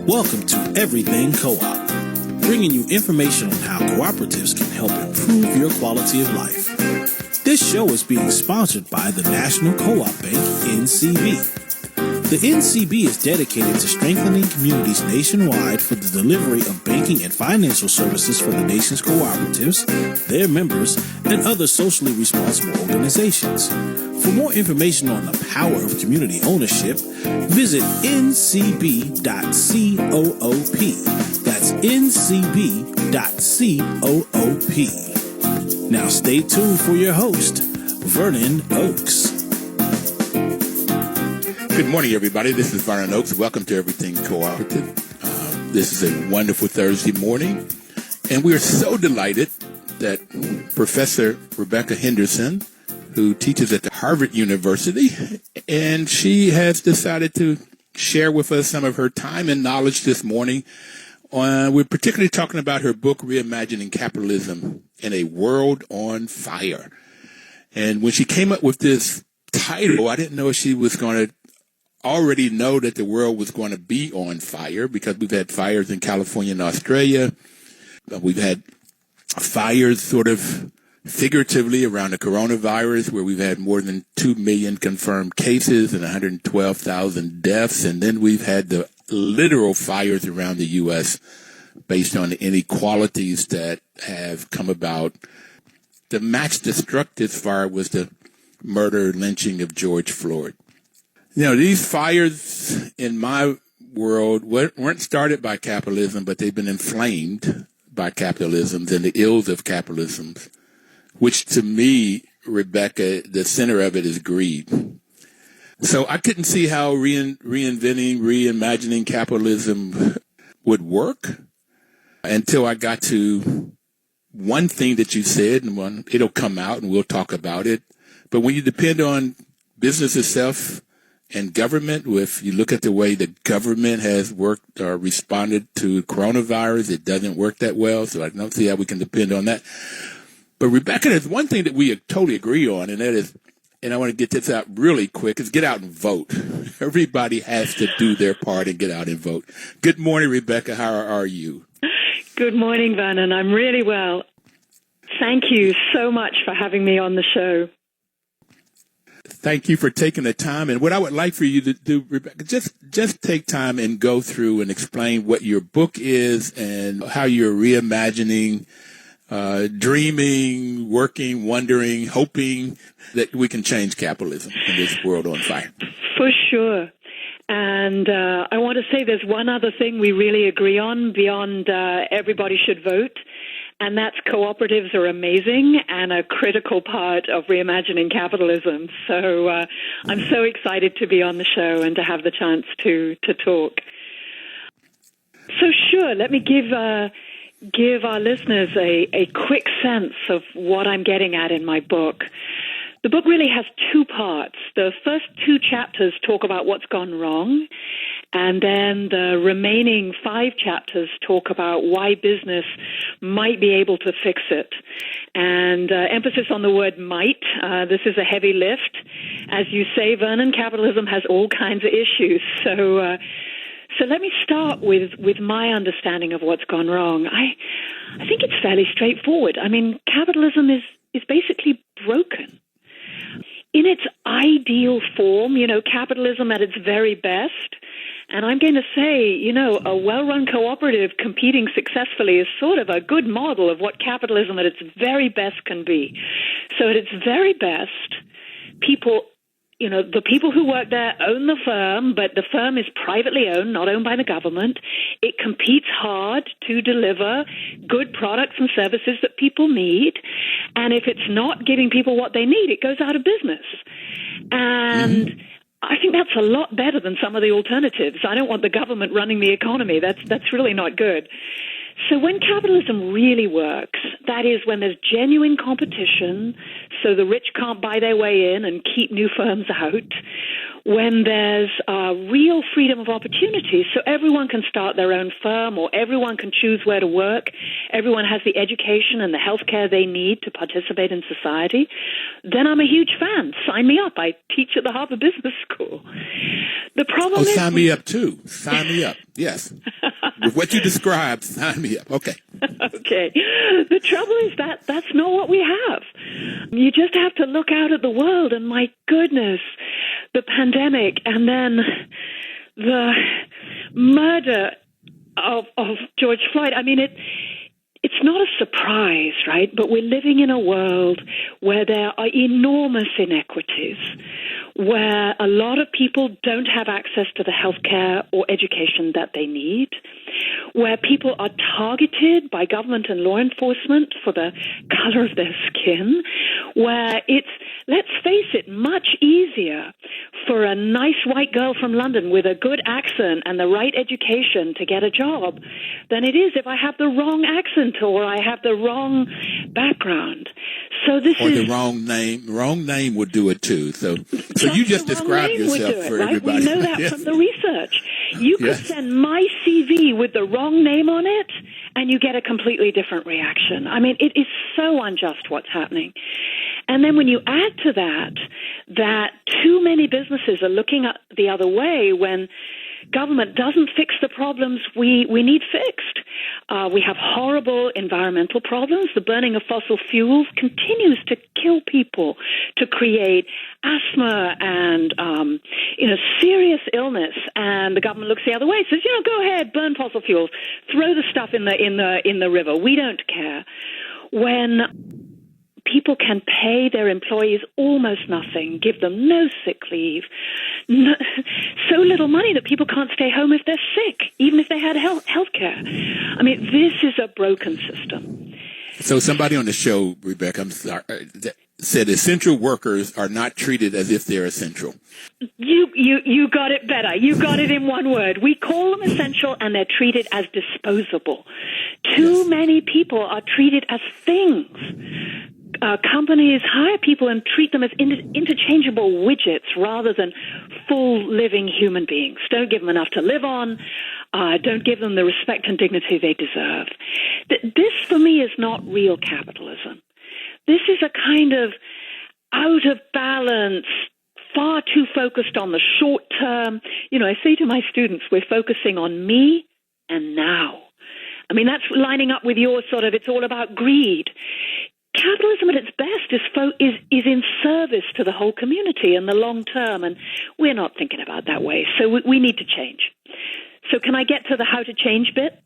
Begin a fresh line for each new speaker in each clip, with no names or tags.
Welcome to Everything Co-op, bringing you information on how cooperatives can help improve your quality of life. This show is being sponsored by the National Co-op Bank, NCB. The NCB is dedicated to strengthening communities nationwide for the delivery of banking and financial services for the nation's cooperatives, their members, and other socially responsible organizations. For more information on the power of community ownership, visit ncb.coop. That's ncb.coop. Now stay tuned for your host, Vernon Oakes.
Good morning, everybody. This is Vernon Oakes. Welcome to Everything Cooperative. This is a wonderful Thursday morning, and we are so delighted that Professor Rebecca Henderson, who teaches at the Harvard University, and she has decided to share with us some of her time and knowledge this morning. We're particularly talking about her book, Reimagining Capitalism in a World on Fire. And when she came up with this title, I didn't know if she was going to already know that the world was going to be on fire, because we've had fires in California and Australia. We've had fires sort of figuratively around the coronavirus, where we've had more than 2 million confirmed cases and 112,000 deaths. And then we've had the literal fires around the U.S. based on the inequalities that have come about. The match that struck this fire was the murder, lynching of George Floyd. You know, these fires in my world weren't started by capitalism, but they've been inflamed by capitalism and the ills of capitalism, which to me, Rebecca, the center of it is greed. So I couldn't see how reimagining capitalism would work until I got to one thing that you said, and it'll come out and we'll talk about it. But when you depend on business itself and government, if you look at the way the government has worked or responded to coronavirus, it doesn't work that well. So I don't see how we can depend on that. But Rebecca, there's one thing that we totally agree on, and that is, and I want to get this out really quick, is get out and vote. Everybody has to do their part and get out and vote. Good morning, Rebecca. How are you?
Good morning, Vernon. I'm really well. Thank you so much for having me on the show.
Thank you for taking the time. And what I would like for you to do, Rebecca, just take time and go through and explain what your book is and how you're reimagining, dreaming, working, wondering, hoping that we can change capitalism in this world on fire. For
sure. And I want to say there's one other thing we really agree on beyond everybody should vote. And that's cooperatives are amazing and a critical part of reimagining capitalism. So I'm so excited to be on the show and to have the chance to talk. So sure, let me give our listeners a quick sense of what I'm getting at in my book. The book really has two parts. The first two chapters talk about what's gone wrong, and then the remaining 5 chapters talk about why business might be able to fix it. And emphasis on the word might. This is a heavy lift. As you say, Vernon, capitalism has all kinds of issues. So let me start with my understanding of what's gone wrong. I think it's fairly straightforward. I mean, capitalism is basically broken. In its ideal form, capitalism at its very best, and I'm going to say, a well-run cooperative competing successfully is sort of a good model of what capitalism at its very best can be. So at its very best, people, the people who work there own the firm, but the firm is privately owned, not owned by the government. It competes hard to deliver good products and services that people need. And if it's not giving people what they need, it goes out of business. And I think that's a lot better than some of the alternatives. I don't want the government running the economy. That's really not good. So when capitalism really works, that is when there's genuine competition, so the rich can't buy their way in and keep new firms out, when there's real freedom of opportunity, so everyone can start their own firm or everyone can choose where to work, everyone has the education and the health care they need to participate in society, then I'm a huge fan. Sign me up. I teach at the Harvard Business School. The problem is...
sign me up, too. Sign me up. Yes. With what you described, sign me up. Okay.
Okay. The trouble is that's not what we have. You just have to look out at the world, and my goodness, the pandemic, and then the murder of George Floyd. I mean, it's not a surprise, right? But we're living in a world where there are enormous inequities, where a lot of people don't have access to the healthcare or education that they need, where people are targeted by government and law enforcement for the color of their skin, where it's, let's face it, much easier for a nice white girl from London with a good accent and the right education to get a job than it is if I have the wrong accent or I have the wrong background. So this
or
is...
the wrong name. Wrong name would do it, too. So you just described yourself for
right?
everybody.
We know that
Yes.
from the research. You could
Yes.
send my CV with the wrong name on it, and you get a completely different reaction. I mean, it is so unjust what's happening. And then when you add to that too many businesses are looking at the other way when government doesn't fix the problems we need fixed. We have horrible environmental problems. The burning of fossil fuels continues to kill people, to create asthma and serious illness. And the government looks the other way, says, go ahead, burn fossil fuels, throw the stuff in the river. We don't care. When people can pay their employees almost nothing, give them no sick leave, so little money that people can't stay home if they're sick, even if they had health care. I mean, this is a broken system.
So somebody on the show, Rebecca, said essential workers are not treated as if they're essential.
You got it better. You got it in one word. We call them essential, and they're treated as disposable. Too many people are treated as things. Companies hire people and treat them as interchangeable widgets rather than full living human beings. Don't give them enough to live on. Don't give them the respect and dignity they deserve. This, for me, is not real capitalism. This is a kind of out of balance, far too focused on the short term. I say to my students, we're focusing on me and now. I mean, that's lining up with your sort of, it's all about greed. Capitalism at its best is in service to the whole community in the long term, and we're not thinking about that way. So we need to change. So can I get to the how to change bit?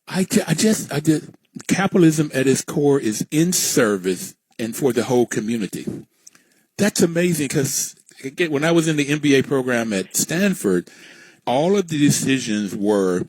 I just capitalism at its core is in service and for the whole community. That's amazing because, again, when I was in the MBA program at Stanford, all of the decisions were,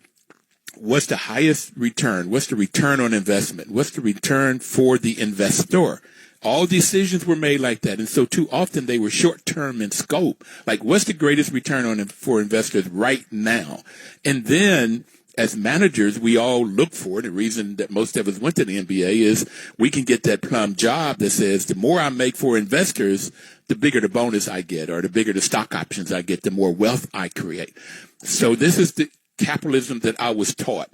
what's the highest return? What's the return on investment? What's the return for the investor? All decisions were made like that. And so too often they were short-term in scope. Like, what's the greatest return for investors right now? And then as managers, we all look for, the reason that most of us went to the MBA is we can get that plum job that says the more I make for investors, the bigger the bonus I get, or the bigger the stock options I get, the more wealth I create. So this is the capitalism that I was taught.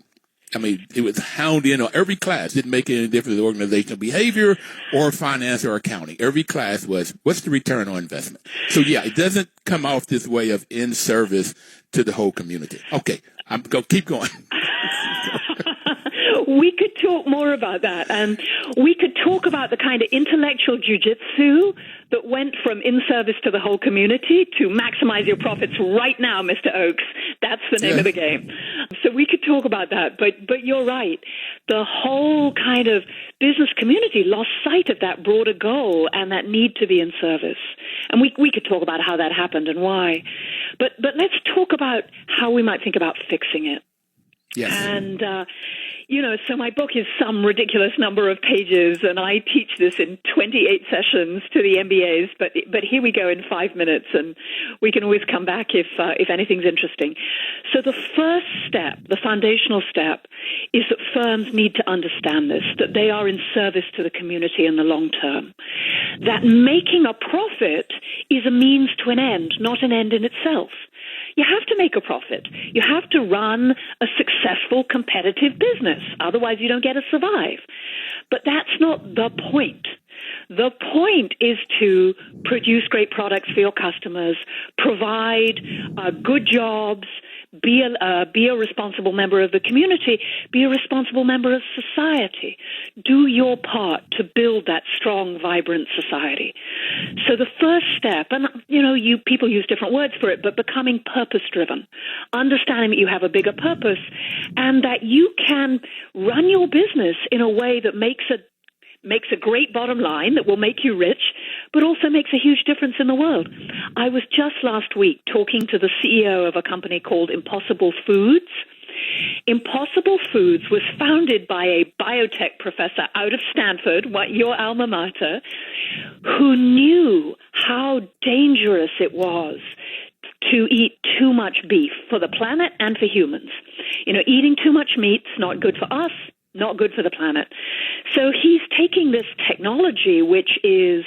I mean, it was hounded in on every class. Didn't make any difference in organizational behavior or finance or accounting. Every class was, what's the return on investment? So yeah, it doesn't come off this way of in service to the whole community. Okay, keep going.
We could talk more about that, and we could talk about the kind of intellectual jujitsu that went from in service to the whole community to maximize your profits right now, Mr. Oakes. That's the name of the game. So we could talk about that, but you're right. The whole kind of business community lost sight of that broader goal and that need to be in service. And we could talk about how that happened and why. But let's talk about how we might think about fixing it.
Yes.
And, so my book is some ridiculous number of pages, and I teach this in 28 sessions to the MBAs, but here we go in 5 minutes, and we can always come back if anything's interesting. So the first step, the foundational step, is that firms need to understand this, that they are in service to the community in the long term, that making a profit is a means to an end, not an end in itself. You have to make a profit. You have to run a successful, competitive business. Otherwise, you don't get to survive. But that's not the point. The point is to produce great products for your customers, provide good jobs, be a responsible member of the community, be a responsible member of society. Do your part to build that strong, vibrant society. So the first step, and people use different words for it, but becoming purpose-driven, understanding that you have a bigger purpose and that you can run your business in a way that makes a great bottom line that will make you rich, but also makes a huge difference in the world. I was just last week talking to the CEO of a company called Impossible Foods. Impossible Foods was founded by a biotech professor out of Stanford, your alma mater, who knew how dangerous it was to eat too much beef for the planet and for humans. Eating too much meat's not good for us, not good for the planet. So he's taking this technology, which is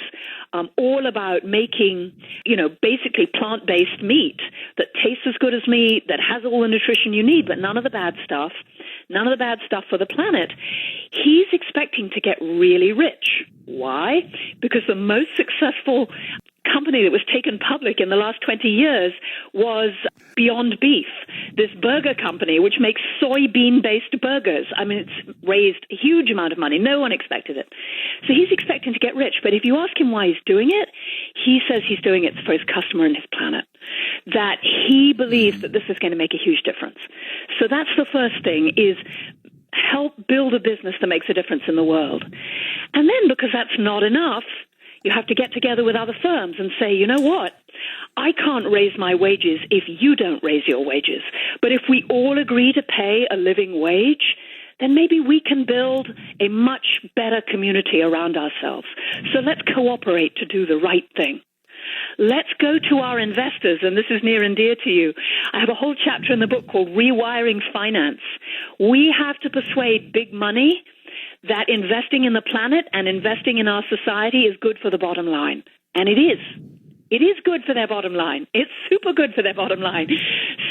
all about making, basically plant-based meat that tastes as good as meat, that has all the nutrition you need, but none of the bad stuff for the planet. He's expecting to get really rich. Why? Because the most successful company that was taken public in the last 20 years was Beyond Beef, this burger company which makes soybean-based burgers. I mean, it's raised a huge amount of money. No one expected it. So he's expecting to get rich. But if you ask him why he's doing it, he says he's doing it for his customer and his planet, that he believes that this is going to make a huge difference. So that's the first thing, is help build a business that makes a difference in the world. And then, because that's not enough, you have to get together with other firms and say, you know what? I can't raise my wages if you don't raise your wages. But if we all agree to pay a living wage, then maybe we can build a much better community around ourselves. So let's cooperate to do the right thing. Let's go to our investors, and this is near and dear to you. I have a whole chapter in the book called Rewiring Finance. We have to persuade big money that investing in the planet and investing in our society is good for the bottom line. And it is. It is good for their bottom line. It's super good for their bottom line.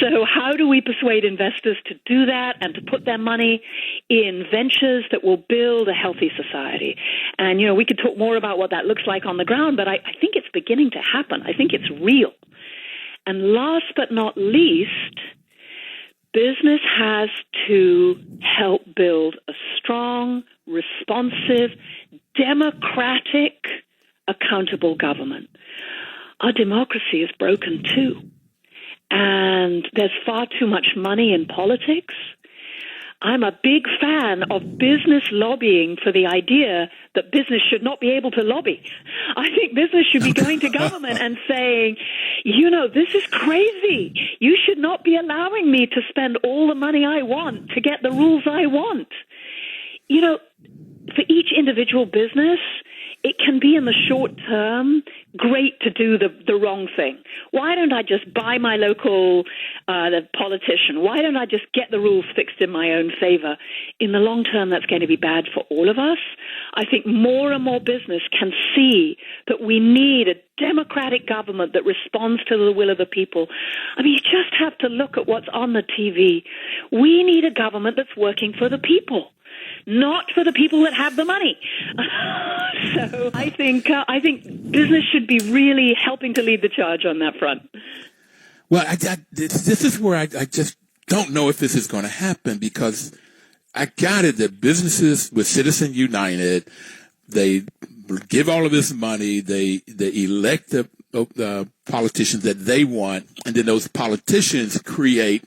So how do we persuade investors to do that and to put their money in ventures that will build a healthy society? And, we could talk more about what that looks like on the ground, but I think it's beginning to happen. I think it's real. And last but not least, business has to help build a strong, responsive, democratic, accountable government. Our democracy is broken too. And there's far too much money in politics. I'm a big fan of business lobbying for the idea that business should not be able to lobby. I think business should be going to government and saying, this is crazy. You should not be allowing me to spend all the money I want to get the rules I want. For each individual business, it can be in the short term great to do the wrong thing. Why don't I just buy my local the politician? Why don't I just get the rules fixed in my own favor? In the long term, that's going to be bad for all of us. I think more and more business can see that we need a democratic government that responds to the will of the people. I mean, you just have to look at what's on the TV. We need a government that's working for the people, not for the people that have the money. So I think business should be really helping to lead the charge on that front.
Well, this is where I just don't know if this is going to happen, because I got it that businesses with Citizens United, they give all of this money, they elect the politicians that they want, and then those politicians create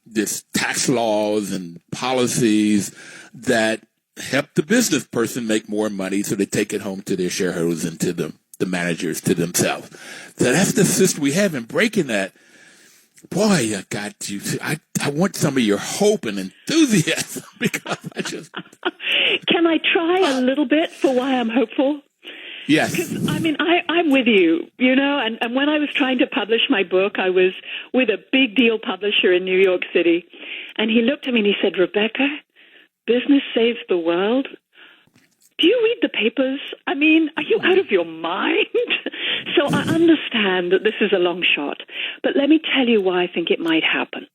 this tax laws and policies that help the business person make more money, so they take it home to their shareholders and to the managers, to themselves. So that's the system we have, and breaking that, boy, I got you. I want some of your hope and enthusiasm, because I just...
Can I try a little bit for why I'm hopeful?
Yes.
Because, I'm with you, and when I was trying to publish my book, I was with a big deal publisher in New York City, and he looked at me and he said, "Rebecca, business saves the world. Do you read the papers? I mean, are you out of your mind?" So I understand that this is a long shot, but let me tell you why I think it might happen.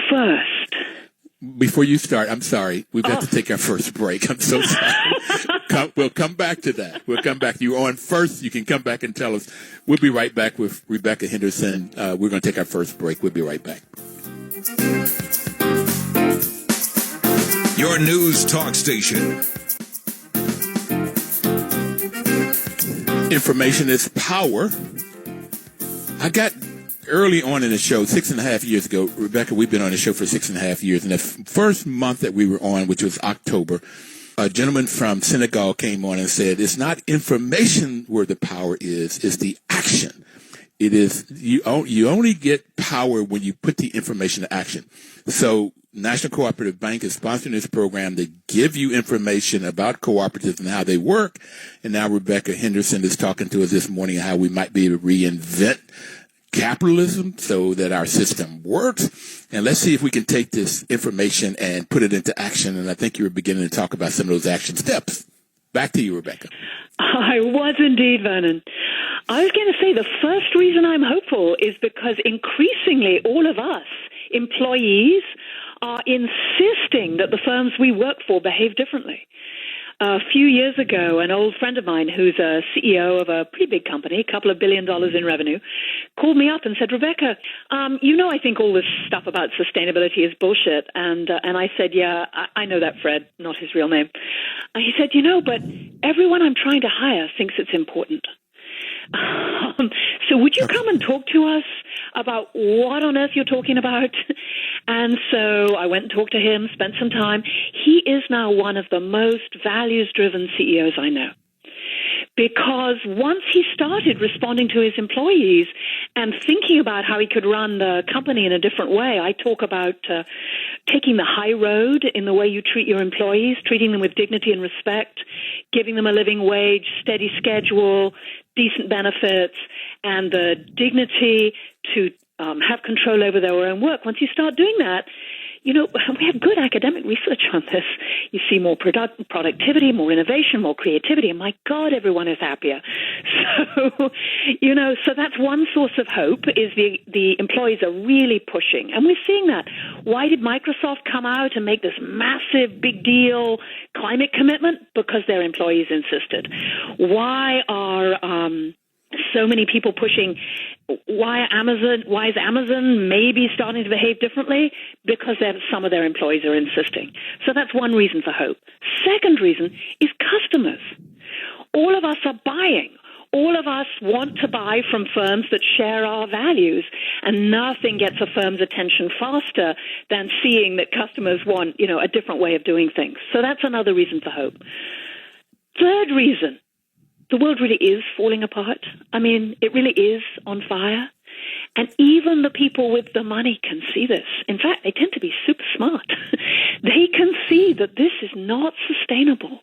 First...
Before you start, I'm sorry. We've got to take our first break. I'm so sorry. We'll come back to that. We'll come back. You're on first. You can come back and tell us. We'll be right back with Rebecca Henderson. We're going to take our first break. We'll be right back.
Your news talk station.
Information is power. I got early on in the show, 6.5 years ago, Rebecca, we've been on the show for 6.5 years. And the first month that we were on, which was October, a gentleman from Senegal came on and said, it's not information where the power is, it's the action. It is, you only get power when you put the information to action. So National Cooperative Bank is sponsoring this program to give you information about cooperatives and how they work. And now Rebecca Henderson is talking to us this morning how we might be able to reinvent capitalism so that our system works. And let's see if we can take this information and put it into action. And I think you were beginning to talk about some of those action steps. Back to you, Rebecca.
I was indeed, Vernon. I was going to say the first reason I'm hopeful is because increasingly all of us, employees, are insisting that the firms we work for behave differently. A few years ago, an old friend of mine who's a CEO of a pretty big company, a couple of $1 billion in revenue, called me up and said, Rebecca, I think all this stuff about sustainability is bullshit. And I said, yeah, I know that, Fred, not his real name. And he said, but everyone I'm trying to hire thinks it's important. So would you come and talk to us about what on earth you're talking about? And so I went and talked to him, spent some time. He is now one of the most values-driven CEOs I know. Because once he started responding to his employees and thinking about how he could run the company in a different way, I talk about taking the high road in the way you treat your employees, treating them with dignity and respect, giving them a living wage, steady schedule, decent benefits, and the dignity to have control over their own work. Once you start doing that, we have good academic research on this. You see more productivity, more innovation, more creativity, and my God, everyone is happier. So, so that's one source of hope is the employees are really pushing. And we're seeing that. Why did Microsoft come out and make this massive, big deal climate commitment? Because their employees insisted. Why are so many people pushing? Why is Amazon maybe starting to behave differently? Because some of their employees are insisting. So that's one reason for hope. Second reason is customers. All of us are buying. All of us want to buy from firms that share our values, and nothing gets a firm's attention faster than seeing that customers want, a different way of doing things. So that's another reason for hope. Third reason, the world really is falling apart. I mean, it really is on fire. And even the people with the money can see this. In fact, they tend to be super smart. They can see that this is not sustainable,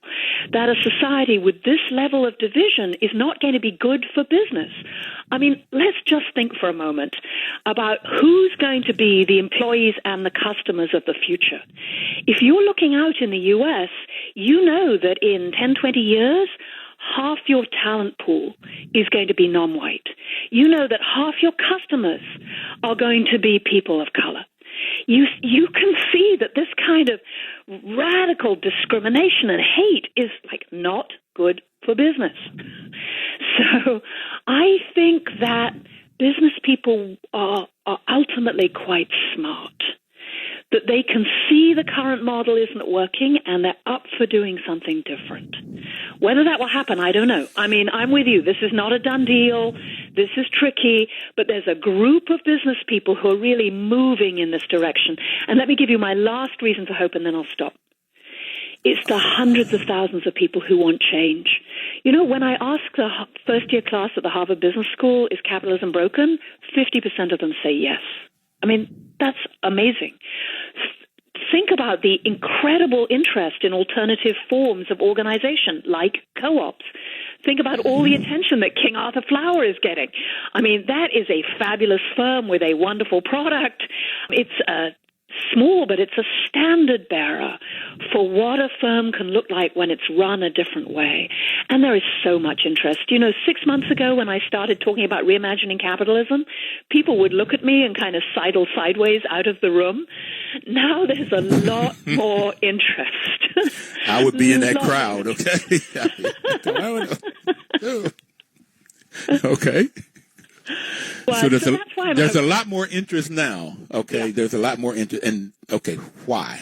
that a society with this level of division is not going to be good for business. I mean, let's just think for a moment about who's going to be the employees and the customers of the future. If you're looking out in the U.S., you know that in 10, 20 years, half your talent pool is going to be non-white. You know that half your customers are going to be people of color. You can see that this kind of radical discrimination and hate is not good for business. So I think that business people are ultimately quite smart, that they can see the current model isn't working and they're up for doing something different. Whether that will happen, I don't know. I mean, I'm with you. This is not a done deal. This is tricky, but there's a group of business people who are really moving in this direction. And let me give you my last reason for hope, and then I'll stop. It's the hundreds of thousands of people who want change. When I ask the first-year class at the Harvard Business School, is capitalism broken? 50% of them say yes. I mean, that's amazing. Think about the incredible interest in alternative forms of organization, like co-ops. Think about all the attention that King Arthur Flour is getting. I mean, that is a fabulous firm with a wonderful product. It's small, but it's a standard bearer for what a firm can look like when it's run a different way. And there is so much interest. 6 months ago when I started talking about reimagining capitalism, people would look at me and kind of sidle sideways out of the room. Now there's a lot more interest.
I would be in that crowd, okay? Okay.
Well,
So
that's why
there's a lot more interest now, okay? Yeah. There's a lot more interest. And, okay, why?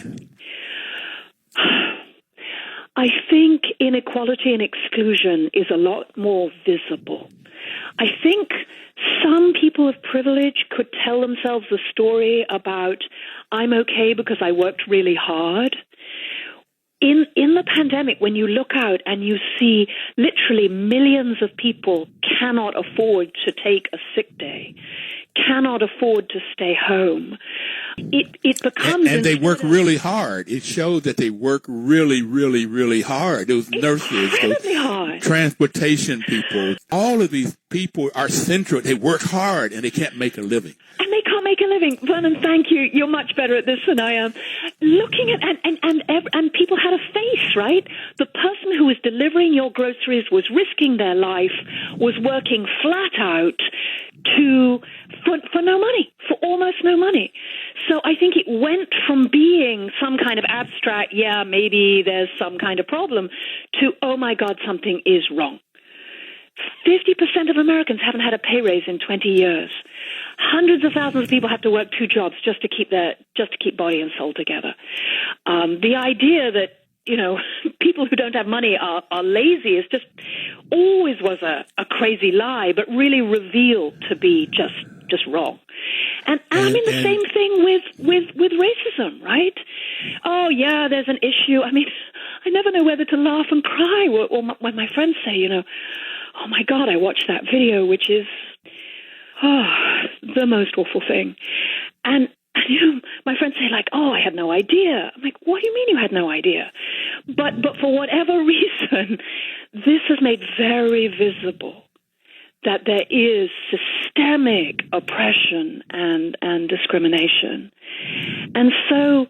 I think inequality and exclusion is a lot more visible. I think some people of privilege could tell themselves a story about, I'm okay because I worked really hard. In the pandemic, when you look out and you see literally millions of people cannot afford to take a sick day, cannot afford to stay home, it becomes...
And they work really hard. It shows that they work really, really, really hard. Those nurses, those transportation people, all of these people are central. They work hard and they can't make a living.
And they can't make a living. Vernon, thank you. You're much better at this than I am. Looking at, and people had a face, right? The person who was delivering your groceries was risking their life, was working flat out for no money, for almost no money. So I think it went from being some kind of abstract, yeah, maybe there's some kind of problem, to, oh my God, something is wrong. 50% of Americans haven't had a pay raise in 20 years. Hundreds of thousands of people have to work 2 jobs just to keep body and soul together. The idea that, people who don't have money are lazy is just always was a crazy lie, but really revealed to be just wrong. And I mean the same thing with racism, right? Oh yeah, there's an issue. I mean, I never know whether to laugh and cry or when my friends say, oh my God, I watched that video, which is the most awful thing. And my friends say like, oh, I had no idea. I'm like, what do you mean you had no idea? But for whatever reason, this has made very visible that there is systemic oppression and discrimination. And so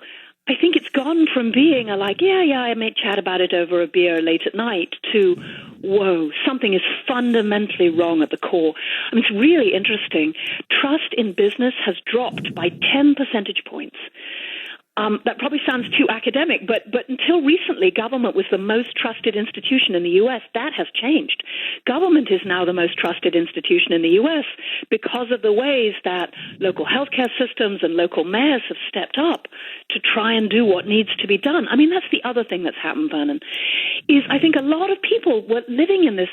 I think it's gone from being I may chat about it over a beer late at night to, whoa, something is fundamentally wrong at the core. I mean, it's really interesting. Trust in business has dropped by 10 percentage points. That probably sounds too academic, but until recently, government was the most trusted institution in the U.S. That has changed. Government is now the most trusted institution in the U.S. because of the ways that local healthcare systems and local mayors have stepped up to try and do what needs to be done. I mean, that's the other thing that's happened, Vernon, is I think a lot of people were living in this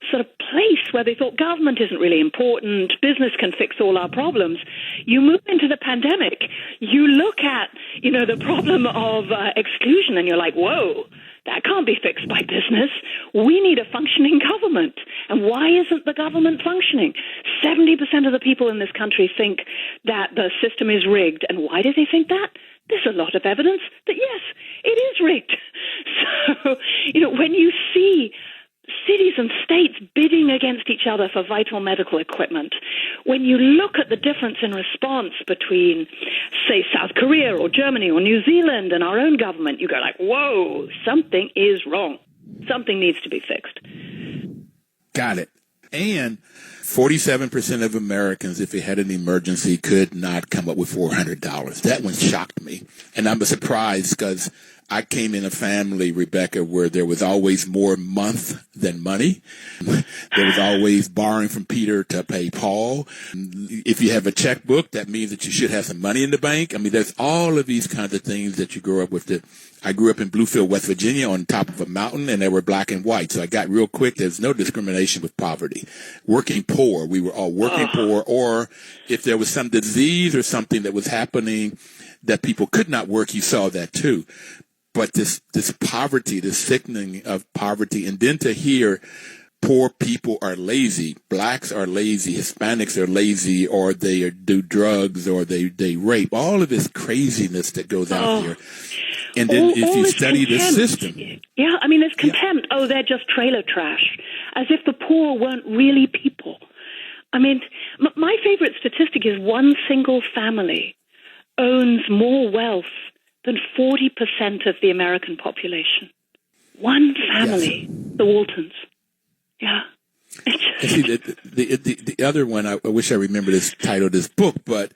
sort of place where they thought government isn't really important, business can fix all our problems. You move into the pandemic, you look at, the problem of exclusion, and you're like, whoa, that can't be fixed by business. We need a functioning government. And why isn't the government functioning? 70% of the people in this country think that the system is rigged. And why do they think that? There's a lot of evidence that, yes, it is rigged. So, when you see cities and states bidding against each other for vital medical equipment, when you look at the difference in response between, say, South Korea or Germany or New Zealand and our own government, you go like, whoa, something is wrong. Something needs to be fixed.
Got it. And 47% of Americans, if they had an emergency, could not come up with $400. That one shocked me. And I'm surprised because I came in a family, Rebecca, where there was always more month than money. There was always borrowing from Peter to pay Paul. If you have a checkbook, that means that you should have some money in the bank. I mean, there's all of these kinds of things that you grow up with. I grew up in Bluefield, West Virginia, on top of a mountain, and they were black and white. So I got real quick. There's no discrimination with poverty. Working poor, we were all working poor. Or if there was some disease or something that was happening that people could not work, you saw that too. But this poverty, this sickening of poverty, and then to hear poor people are lazy, blacks are lazy, Hispanics are lazy, or they do drugs, or they rape, all of this craziness that goes out here. And then if you study the system.
Yeah, I mean, there's contempt. Yeah. Oh, they're just trailer trash, as if the poor weren't really people. I mean, my favorite statistic is one single family owns more wealth than 40% of the American population. One family, yes. The Waltons. Yeah.
See, the other one, I wish I remember this title of this book, but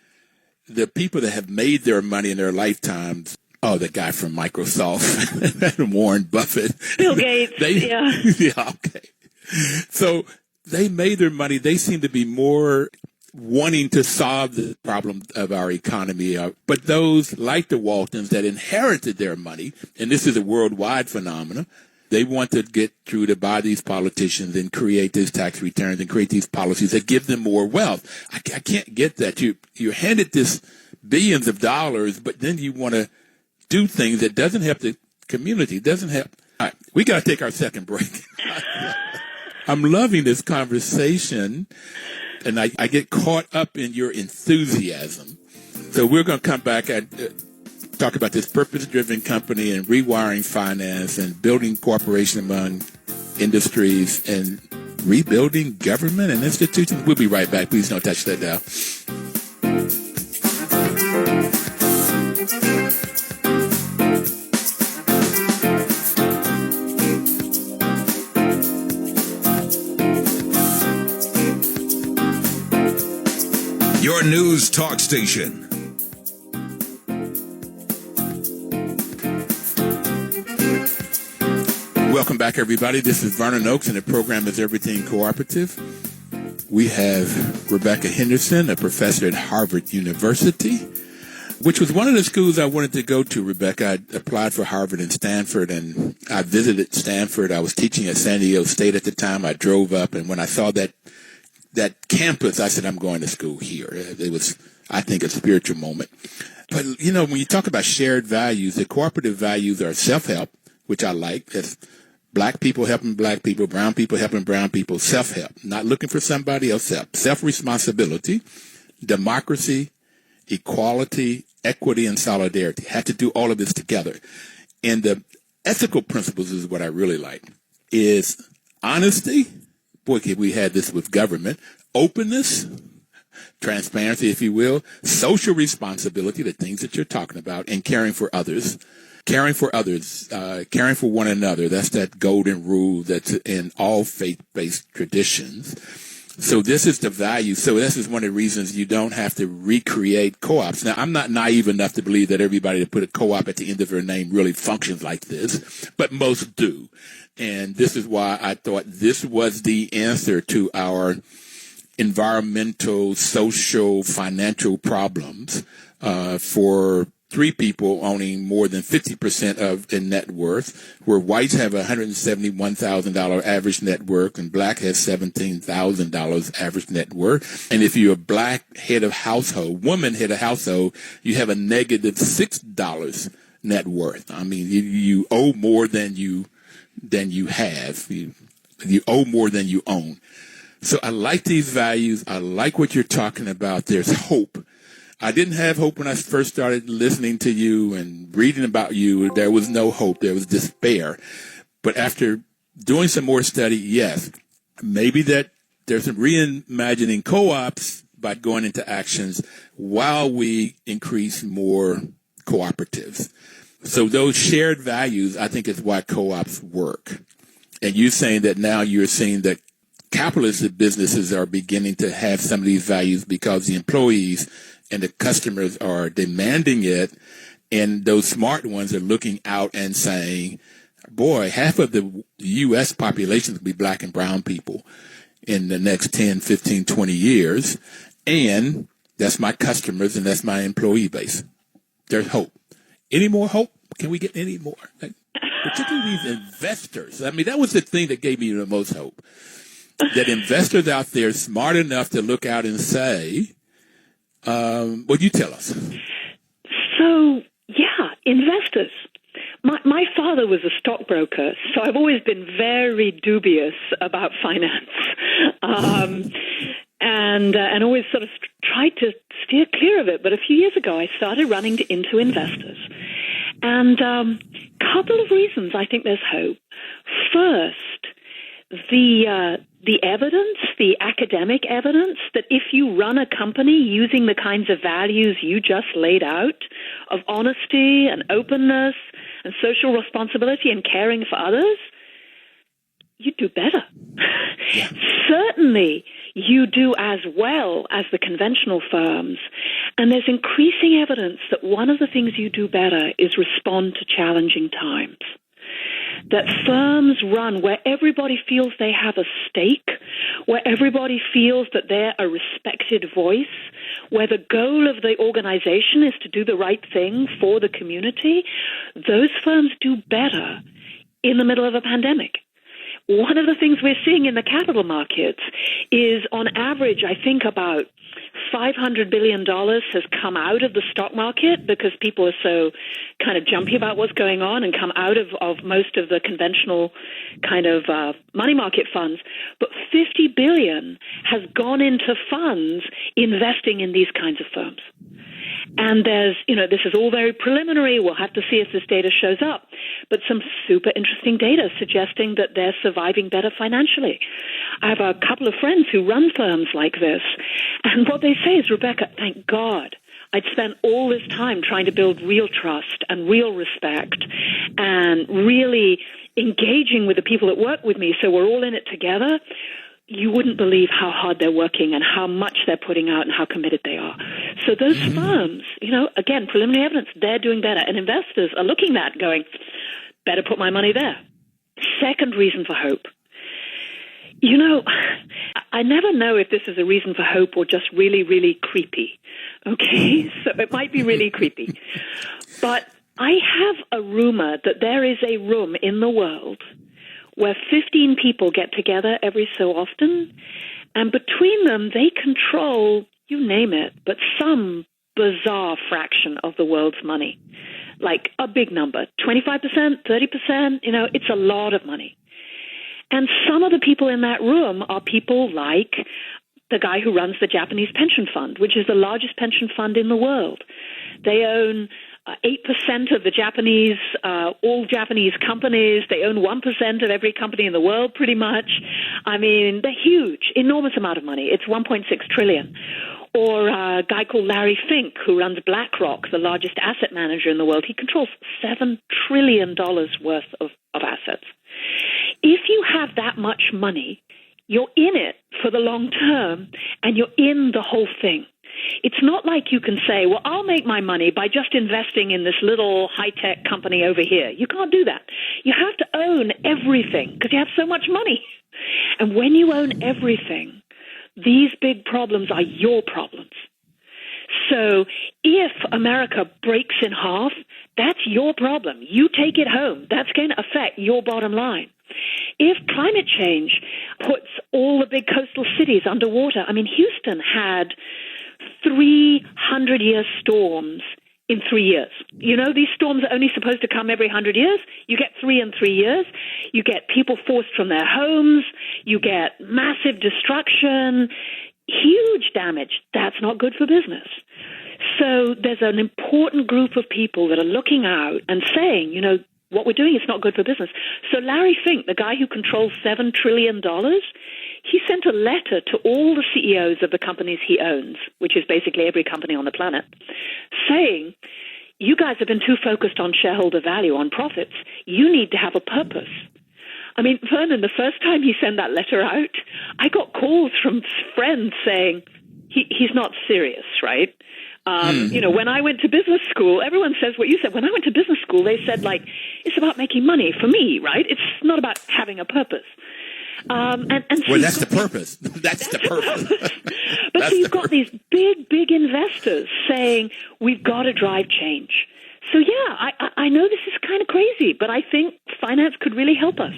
the people that have made their money in their lifetimes, the guy from Microsoft, Warren Buffett.
Bill Gates, yeah.
Yeah, okay. So they made their money. They seem to be more wanting to solve the problem of our economy. But those, like the Waltons, that inherited their money, and this is a worldwide phenomenon, they want to get through to buy these politicians and create these tax returns and create these policies that give them more wealth. I can't get that. You're handed this billions of dollars, but then you want to do things that doesn't help the community, doesn't help. All right, we got to take our second break. I'm loving this conversation, and I get caught up in your enthusiasm. So we're going to come back and talk about this purpose-driven company and rewiring finance and building cooperation among industries and rebuilding government and institutions. We'll be right back. Please don't touch that dial.
Your news talk station.
Welcome back, everybody. This is Vernon Oakes, and the program is Everything Cooperative. We have Rebecca Henderson, a professor at Harvard University, which was one of the schools I wanted to go to, Rebecca. I applied for Harvard and Stanford, and I visited Stanford. I was teaching at San Diego State at the time. I drove up, and when I saw that campus, I said, I'm going to school here. It was, I think, a spiritual moment. But, when you talk about shared values, the cooperative values are self-help, which I like. That's black people helping black people, brown people helping brown people, self-help, not looking for somebody else help, self-responsibility, democracy, equality, equity, and solidarity. Have to do all of this together. And the ethical principles is what I really like, is honesty. Boy, we had this with government. Openness, transparency, if you will, social responsibility, the things that you're talking about, and caring for others. Caring for others, caring for one another. That's that golden rule that's in all faith-based traditions. So this is the value. So this is one of the reasons you don't have to recreate co-ops. Now, I'm not naive enough to believe that everybody that put a co-op at the end of their name really functions like this, but most do. And this is why I thought this was the answer to our environmental, social, financial problems for three people owning more than 50% of their net worth, where whites have $171,000 average net worth and black has $17,000 average net worth. And if you're a black head of household, woman head of household, you have a negative $6 net worth. I mean, you owe more than you have. You owe more than you own. So I like these values. I like what you're talking about. There's hope. I didn't have hope when I first started listening to you and reading about you. There was no hope. There was despair. But after doing some more study, yes, maybe that there's some reimagining co-ops by going into actions while we increase more cooperatives. So those shared values, I think, is why co-ops work. And you're saying that now you're seeing that capitalist businesses are beginning to have some of these values because the employees and the customers are demanding it, and those smart ones are looking out and saying, boy, half of the U.S. population will be black and brown people in the next 10, 15, 20 years, and that's my customers and that's my employee base. There's hope. Any more hope? Can we get any more? Particularly these investors. I mean, that was the thing that gave me the most hope, that investors out there smart enough to look out and say, what do you tell us?
So, yeah, investors. My father was a stockbroker, so I've always been very dubious about finance, and always sort of tried to steer clear of it. But a few years ago, I started running into investors, and couple of reasons I think there's hope. First, the evidence, the academic evidence that if you run a company using the kinds of values you just laid out of honesty and openness and social responsibility and caring for others, you do better. Yeah. Certainly, you do as well as the conventional firms. And there's increasing evidence that one of the things you do better is respond to challenging times. That firms run where everybody feels they have a stake, where everybody feels that they're a respected voice, where the goal of the organization is to do the right thing for the community, those firms do better in the middle of a pandemic. One of the things we're seeing in the capital markets is, on average, I think about $500 billion has come out of the stock market because people are so kind of jumpy about what's going on and come out of most of the conventional kind of money market funds. But $50 billion has gone into funds investing in these kinds of firms. And there's, this is all very preliminary. We'll have to see if this data shows up. But some super interesting data suggesting that they're surviving better financially. I have a couple of friends who run firms like this. And what they say is, Rebecca, thank God I'd spent all this time trying to build real trust and real respect and really engaging with the people that work with me so we're all in it together. You wouldn't believe how hard they're working and how much they're putting out and how committed they are. So those firms, again, preliminary evidence, they're doing better. And investors are looking at that going, better put my money there. Second reason for hope. I never know if this is a reason for hope or just really, really creepy. Okay, so it might be really creepy. But I have a rumor that there is a room in the world where 15 people get together every so often, and between them they control, you name it, but some bizarre fraction of the world's money. Like a big number, 25%, 30%, it's a lot of money. And some of the people in that room are people like the guy who runs the Japanese pension fund, which is the largest pension fund in the world. They own 8% of the Japanese, all Japanese companies. They own 1% of every company in the world, pretty much. I mean, they're huge, enormous amount of money. It's $1.6 trillion. Or a guy called Larry Fink, who runs BlackRock, the largest asset manager in the world. He controls $7 trillion worth of assets. If you have that much money, you're in it for the long term, and you're in the whole thing. It's not like you can say, well, I'll make my money by just investing in this little high-tech company over here. You can't do that. You have to own everything because you have so much money. And when you own everything, these big problems are your problems. So if America breaks in half, that's your problem. You take it home. That's going to affect your bottom line. If climate change puts all the big coastal cities underwater, Houston had 300-year storms in 3 years. These storms are only supposed to come every 100 years. You get 3 in 3 years. You get people forced from their homes. You get massive destruction, huge damage. That's not good for business. So there's an important group of people that are looking out and saying, what we're doing is not good for business. So Larry Fink, the guy who controls $7 trillion, he sent a letter to all the CEOs of the companies he owns, which is basically every company on the planet, saying, you guys have been too focused on shareholder value, on profits. You need to have a purpose. Vernon, the first time he sent that letter out, I got calls from friends saying, he's not serious, right? When I went to business school, everyone says what you said. When I went to business school, they said, it's about making money for me, right? It's not about having a purpose.
Well, that's the purpose. That's the purpose.
But so you've got these big investors saying, we've got to drive change. So, yeah, I know this is kind of crazy, but I think finance could really help us.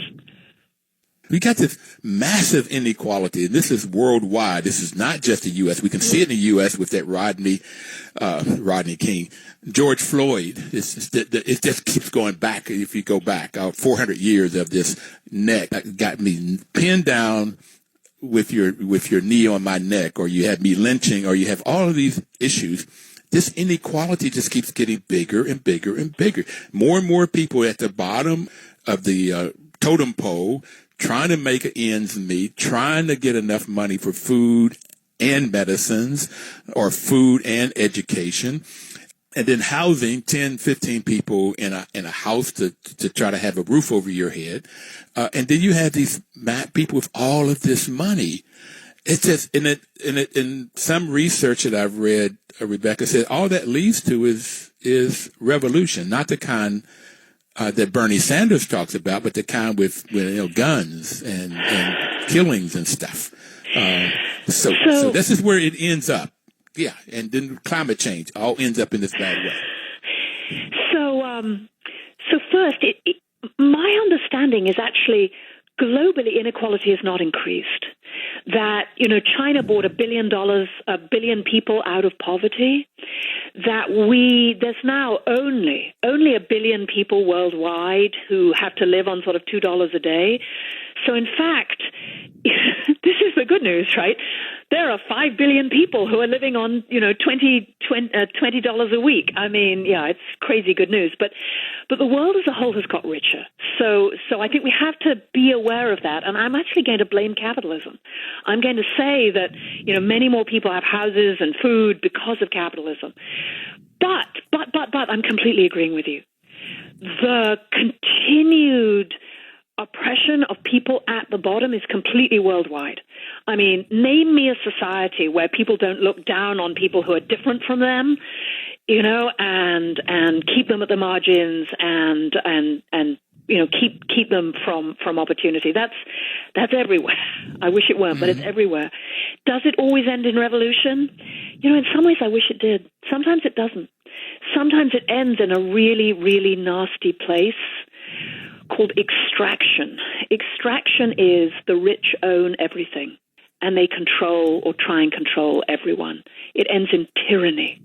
We got this massive inequality, and this is worldwide. This is not just the U.S. We can see it in the U.S. with that Rodney King. George Floyd, it just keeps going back. If you go back 400 years of this neck, got me pinned down with your knee on my neck, or you have me lynching, or you have all of these issues. This inequality just keeps getting bigger and bigger and bigger. More and more people at the bottom of the totem pole trying to make ends meet, trying to get enough money for food and medicines, or food and education, and then housing 10, 15 people in a house to try to have a roof over your head. And then you have these people with all of this money. It's just in some research that I've read, Rebecca said all that leads to is revolution, not the kind that Bernie Sanders talks about, but the kind with guns and killings and stuff. So this is where it ends up. Yeah, and then climate change all ends up in this bad way.
So first, my understanding is actually globally inequality has not increased. That, China bought $1 billion people out of poverty. That there's now only 1 billion people worldwide who have to live on sort of $2 a day. So in fact, this is the good news, right? There are 5 billion people who are living on, $20 a week. I mean, yeah, it's crazy good news. But the world as a whole has got richer. So I think we have to be aware of that. And I'm actually going to blame capitalism. I'm going to say that, many more people have houses and food because of capitalism. But I'm completely agreeing with you. The continued oppression of people at the bottom is completely worldwide. I mean, name me a society where people don't look down on people who are different from them, and keep them at the margins and keep them from opportunity. That's everywhere. I wish it weren't, but it's everywhere. Does it always end in revolution? In some ways I wish it did. Sometimes it doesn't. Sometimes it ends in a really, really nasty place called extraction. Extraction is the rich own everything, and they control or try and control everyone. It ends in tyranny.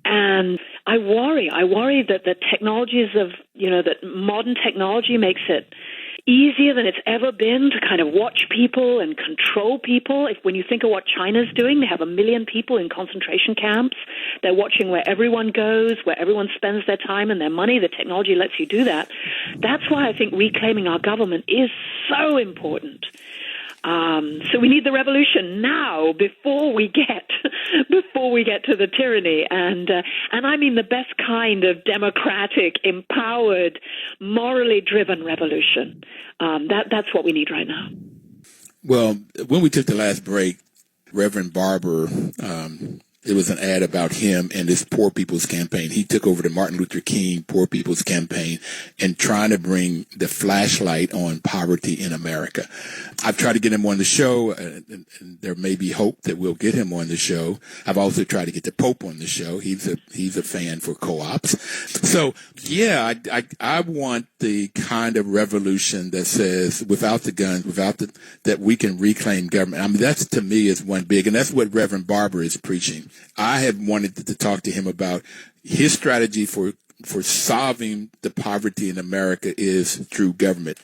And I worry that the technologies that modern technology makes it easier than it's ever been to kind of watch people and control people. When you think of what China's doing, they have 1 million people in concentration camps. They're watching where everyone goes, where everyone spends their time and their money. The technology lets you do that. That's why I think reclaiming our government is so important. So we need the revolution now before we get to the tyranny, and I mean the best kind of democratic, empowered, morally driven revolution. That's what we need right now.
Well, when we took the last break, Reverend Barber, it was an ad about him and his Poor People's Campaign. He took over the Martin Luther King Poor People's Campaign and trying to bring the flashlight on poverty in America. I've tried to get him on the show, and there may be hope that we'll get him on the show. I've also tried to get the Pope on the show. He's a fan for co-ops. So, yeah, I want the kind of revolution that says without the guns, that we can reclaim government. I mean, that's to me is one big, and that's what Reverend Barber is preaching. I have wanted to talk to him about his strategy for solving the poverty in America is through government,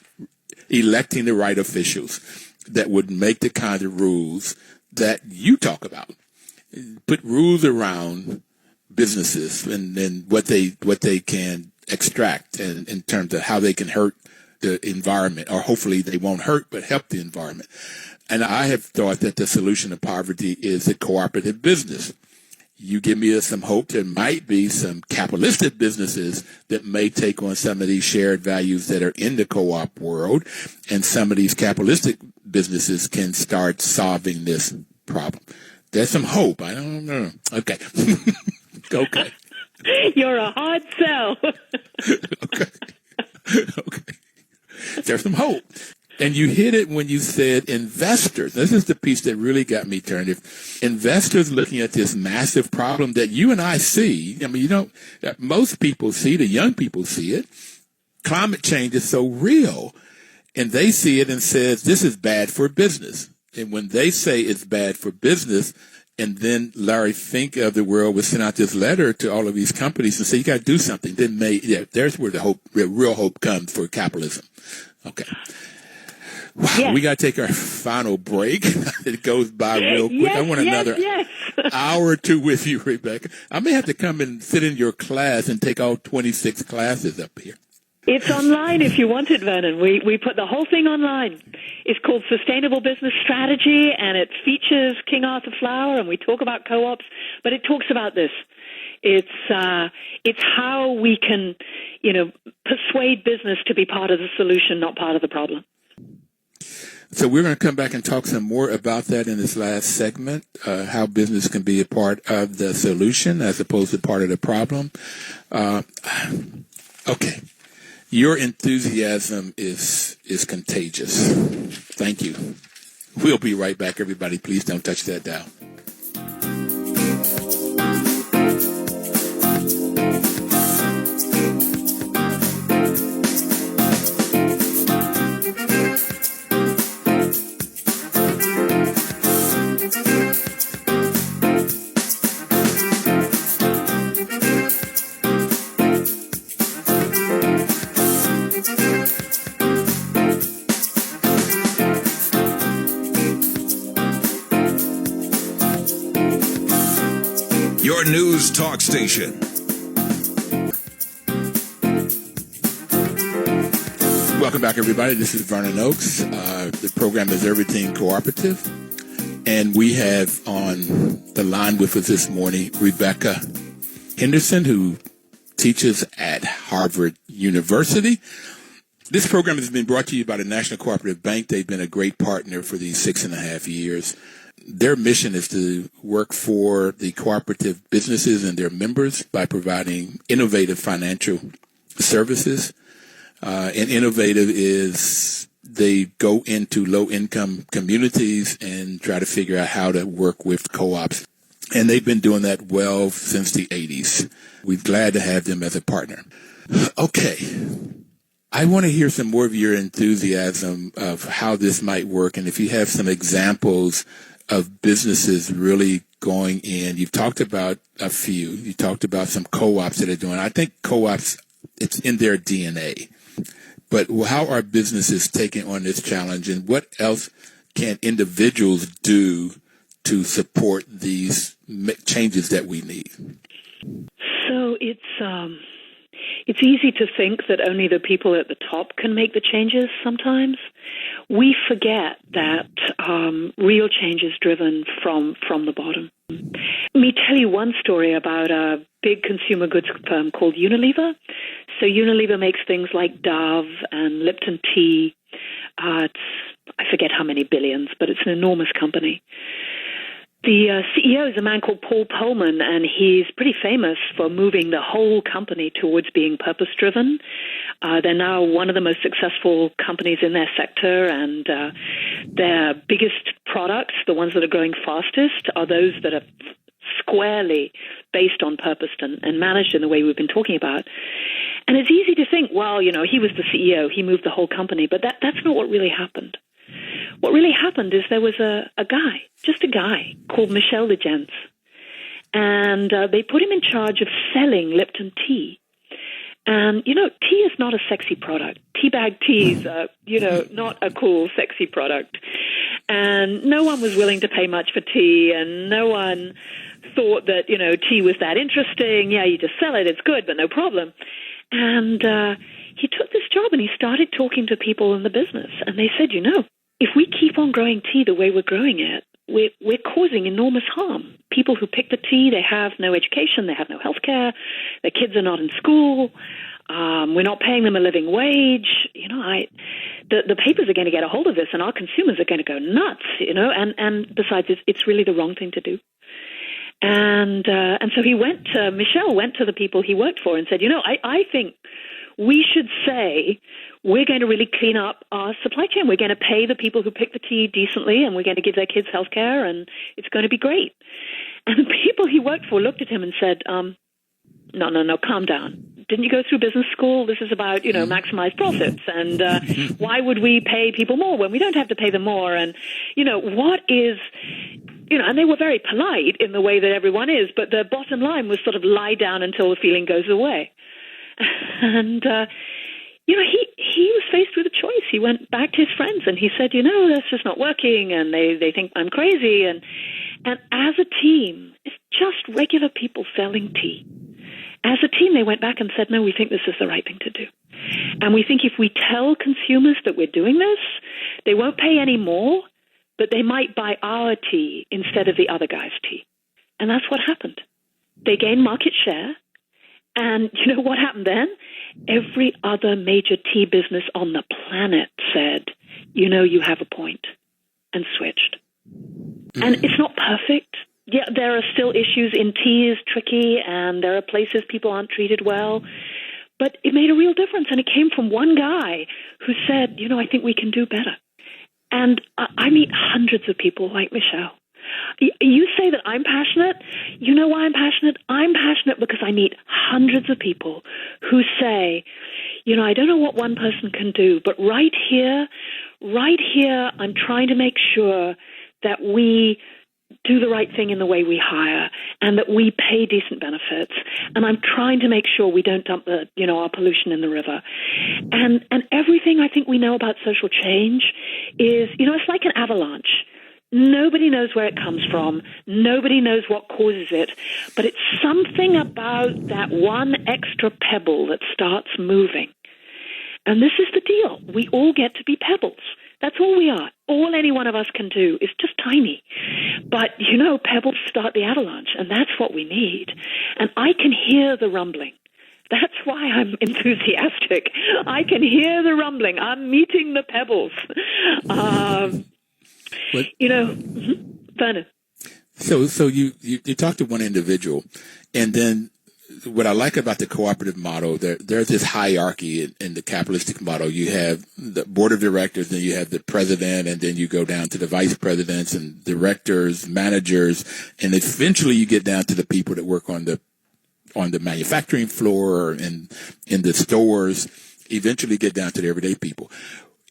electing the right officials that would make the kind of rules that you talk about, put rules around businesses and what they can extract and in terms of how they can hurt the environment, or hopefully they won't hurt but help the environment. And I have thought that the solution to poverty is a cooperative business. You give me some hope. There might be some capitalistic businesses that may take on some of these shared values that are in the co-op world, and some of these capitalistic businesses can start solving this problem. There's some hope. I don't know. Okay. Okay.
You're a hard sell.
Okay. There's some hope. And you hit it when you said investors. This is the piece that really got me turned. If investors looking at this massive problem that you and I see, I mean, most people see, the young people see it. Climate change is so real, and they see it and says, this is bad for business. And when they say it's bad for business, and then Larry Fink of the world would send out this letter to all of these companies and say, you got to do something. Then there's where the real hope comes for capitalism. Okay. Wow, yes. We got to take our final break. It goes by real quick. I want another hour or two with you, Rebecca. I may have to come and sit in your class and take all 26 classes up here.
It's online if you want it, Vernon. We put the whole thing online. It's called Sustainable Business Strategy, and it features King Arthur Flower, and we talk about co-ops, but it talks about this. It's how we can, persuade business to be part of the solution, not part of the problem.
So we're going to come back and talk some more about that in this last segment, how business can be a part of the solution as opposed to part of the problem. Okay. Your enthusiasm is contagious. Thank you. We'll be right back, everybody. Please don't touch that dial.
Your news talk station.
Welcome back, everybody. This is Vernon Oakes. The program is Everything Cooperative. And we have on the line with us this morning Rebecca Henderson, who teaches at Harvard University. This program has been brought to you by the National Cooperative Bank. They've been a great partner for these 6.5 years. Their mission is to work for the cooperative businesses and their members by providing innovative financial services. And innovative is they go into low-income communities and try to figure out how to work with co-ops. And they've been doing that well since the 80s. We're glad to have them as a partner. Okay. I want to hear some more of your enthusiasm of how this might work. And if you have some examples of businesses really going in. You've talked about a few. You talked about some co-ops that are doing. I think co-ops, it's in their DNA. But how are businesses taking on this challenge, and what else can individuals do to support these changes that we need?
So it's easy to think that only the people at the top can make the changes sometimes. We forget that real change is driven from the bottom. Let me tell you one story about a big consumer goods firm called Unilever. So Unilever makes things like Dove and Lipton tea. I forget how many billions, but it's an enormous company. The CEO is a man called Paul Polman, and he's pretty famous for moving the whole company towards being purpose-driven. They're now one of the most successful companies in their sector, and their biggest products, the ones that are growing fastest, are those that are squarely based on purpose and managed in the way we've been talking about. And it's easy to think, well, you know, he was the CEO, he moved the whole company, but that's not what really happened. What really happened is there was a guy, just a guy, called Michel Legence, and they put him in charge of selling Lipton tea. And, you know, tea is not a sexy product. Teabag teas are, you know, not a cool, sexy product. And no one was willing to pay much for tea, and no one thought that, you know, tea was that interesting. Yeah, you just sell it, it's good, but no problem. And he took this job and he started talking to people in the business. And they said, you know, if we keep on growing tea the way we're growing it, we're causing enormous harm. People who pick the tea, they have no education, they have no health care, their kids are not in school, we're not paying them a living wage. You know, the papers are going to get a hold of this, and our consumers are going to go nuts, you know, and besides, it's really the wrong thing to do. And so Michel went to the people he worked for and said, you know, I think we should say we're going to really clean up our supply chain. We're going to pay the people who pick the tea decently, and we're going to give their kids health care, and it's going to be great. And the people he worked for looked at him and said, no, calm down. Didn't you go through business school? This is about, you know, maximize profits. And why would we pay people more when we don't have to pay them more? And, you know, what is... You know, and they were very polite in the way that everyone is, but the bottom line was sort of lie down until the feeling goes away. And, you know, he was faced with a choice. He went back to his friends and he said, you know, that's just not working, and they think I'm crazy. And as a team, it's just regular people selling tea. As a team, they went back and said, no, we think this is the right thing to do. And we think if we tell consumers that we're doing this, they won't pay any more, but they might buy our tea instead of the other guy's tea. And that's what happened. They gained market share. And you know what happened then? Every other major tea business on the planet said, you know you have a point, and switched. Mm-hmm. And it's not perfect. Yeah, there are still issues. In tea is tricky, and there are places people aren't treated well. But it made a real difference, and it came from one guy who said, you know, I think we can do better. And I meet hundreds of people like Michelle. You say that I'm passionate. You know why I'm passionate? I'm passionate because I meet hundreds of people who say, you know, I don't know what one person can do, but right here, I'm trying to make sure that we do the right thing in the way we hire and that we pay decent benefits. And I'm trying to make sure we don't dump our pollution in the river. And everything I think we know about social change is, it's like an avalanche. Nobody knows where it comes from. Nobody knows what causes it. But it's something about that one extra pebble that starts moving. And this is the deal. We all get to be pebbles. That's all we are. All any one of us can do is just tiny. But, pebbles start the avalanche, and that's what we need. And I can hear the rumbling. That's why I'm enthusiastic. I can hear the rumbling. I'm meeting the pebbles. Vernon.
So you talk to one individual, and then what I like about the cooperative model, there's this hierarchy in the capitalistic model. You have the board of directors, then you have the president, and then you go down to the vice presidents and directors, managers, and eventually you get down to the people that work on the manufacturing floor or in the stores. Eventually get down to the everyday people.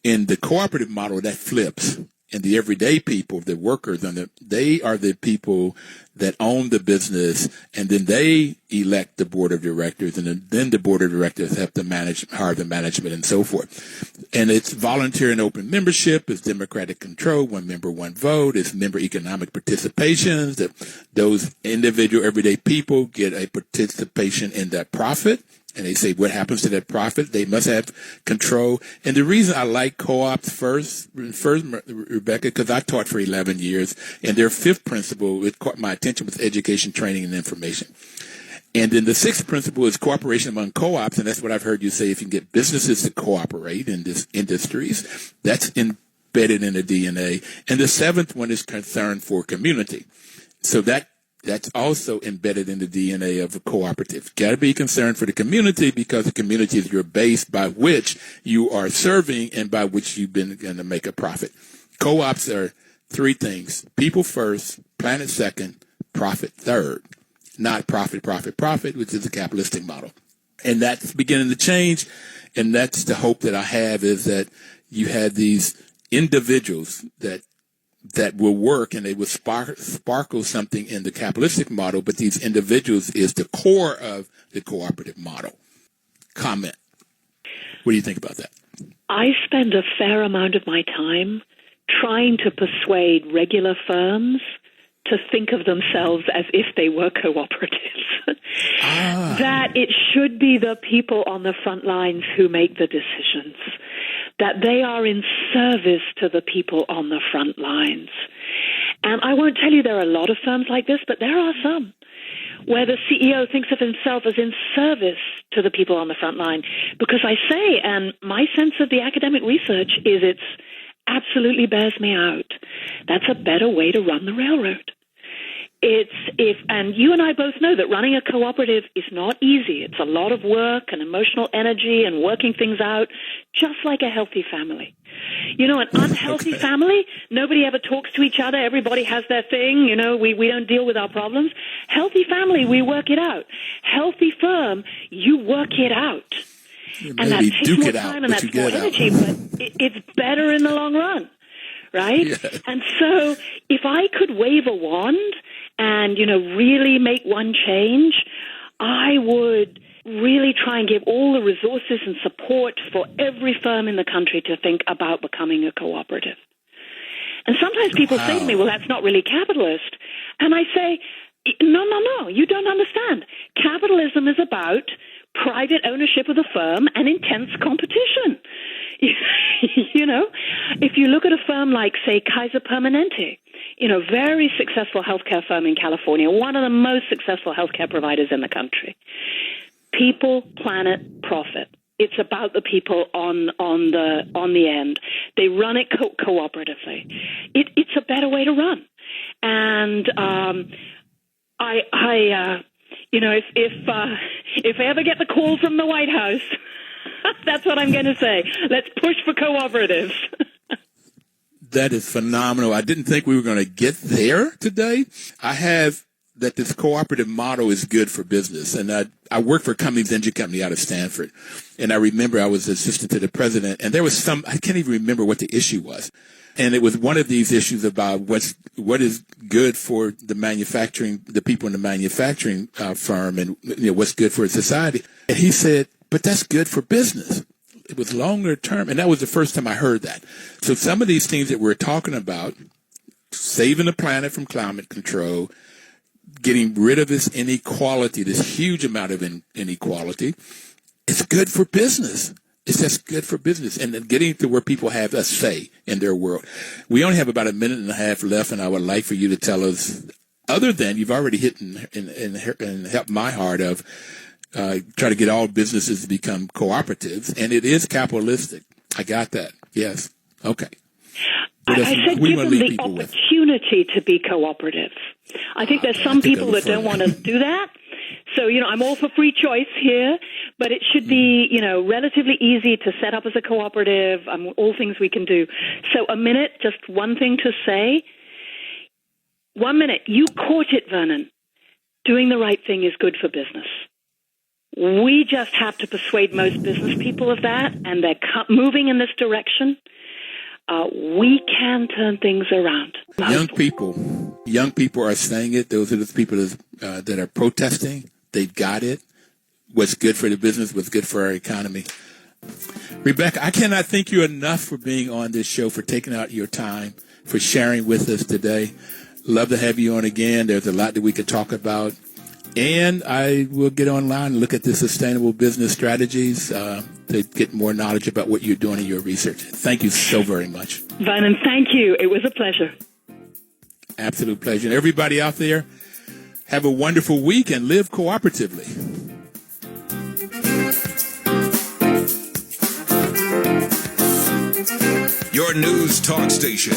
In the cooperative model, that flips. And the everyday people, the workers, they are the people that own the business, and then they elect the board of directors, and then the board of directors have to hire the management and so forth. And it's voluntary and open membership, it's democratic control, one member, one vote, it's member economic participation, that those individual everyday people get a participation in that profit. And they say, what happens to that profit? They must have control. And the reason I like co-ops first, Rebecca, because I taught for 11 years, and their fifth principle, it caught my attention, was education, training, and information. And then the sixth principle is cooperation among co-ops, and that's what I've heard you say. If you can get businesses to cooperate in these industries, that's embedded in the DNA. And the seventh one is concern for community. So that's also embedded in the DNA of a cooperative. Got to be concerned for the community because the community is your base by which you are serving and by which you've been going to make a profit. Co-ops are three things: people first, planet second, profit third. Not profit, which is the capitalistic model. And that's beginning to change. And that's the hope that I have, is that you have these individuals that will work, and they will sparkle something in the capitalistic model, but these individuals is the core of the cooperative model. Comment. What do you think about that?
I spend a fair amount of my time trying to persuade regular firms to think of themselves as if they were cooperatives. That it should be the people on the front lines who make the decisions, that they are in service to the people on the front lines. And I won't tell you there are a lot of firms like this, but there are some where the CEO thinks of himself as in service to the people on the front line. Because I say, and my sense of the academic research is it's absolutely bears me out. That's a better way to run the railroad. And you and I both know that running a cooperative is not easy. It's a lot of work and emotional energy and working things out, just like a healthy family. An unhealthy family, nobody ever talks to each other. Everybody has their thing. We don't deal with our problems. Healthy family, we work it out. Healthy firm, you work it out. And that takes more time and that's more energy, but it's better in the long run, right? Yeah. And so if I could wave a wand and, really make one change, I would really try and give all the resources and support for every firm in the country to think about becoming a cooperative. And sometimes people say to me, well, that's not really capitalist. And I say, no, you don't understand. Capitalism is about private ownership of the firm and intense competition. If you look at a firm like, say, Kaiser Permanente, very successful healthcare firm in California, one of the most successful healthcare providers in the country. People, planet, profit. It's about the people on the end. They run it cooperatively. It's a better way to run. And if I ever get the call from the White House, that's what I'm going to say. Let's push for cooperatives.
That is phenomenal. I didn't think we were going to get there today. I have that this cooperative model is good for business. And I work for Cummings Engine Company out of Stanford. And I remember I was assistant to the president, and there was I can't even remember what the issue was. And it was one of these issues about what is good for the people in the manufacturing firm, and what's good for society. And he said, but that's good for business. It was longer term. And that was the first time I heard that. So some of these things that we're talking about, saving the planet from climate control, getting rid of this inequality, this huge amount of inequality, it's good for business. It's just good for business, and then getting to where people have a say in their world. We only have about a minute and a half left, and I would like for you to tell us, other than you've already hit and helped my heart of try to get all businesses to become cooperatives, and it is capitalistic. I got that. Yes. Okay.
I said give them the opportunity to be cooperatives. I think there's some people that don't want to do that. So, I'm all for free choice here, but it should be, relatively easy to set up as a cooperative, all things we can do. So a minute, just one thing to say. 1 minute. You caught it, Vernon. Doing the right thing is good for business. We just have to persuade most business people of that, and they're moving in this direction. We can turn things around.
Young people are saying it. Those are the people that are protesting. They've got it. What's good for the business, what's good for our economy. Rebecca, I cannot thank you enough for being on this show, for taking out your time, for sharing with us today. Love to have you on again. There's a lot that we could talk about. And I will get online and look at the sustainable business strategies to get more knowledge about what you're doing in your research. Thank you so very much.
Vernon, thank you. It was a pleasure.
Absolute pleasure. And everybody out there, have a wonderful week and live cooperatively.
Your news talk station.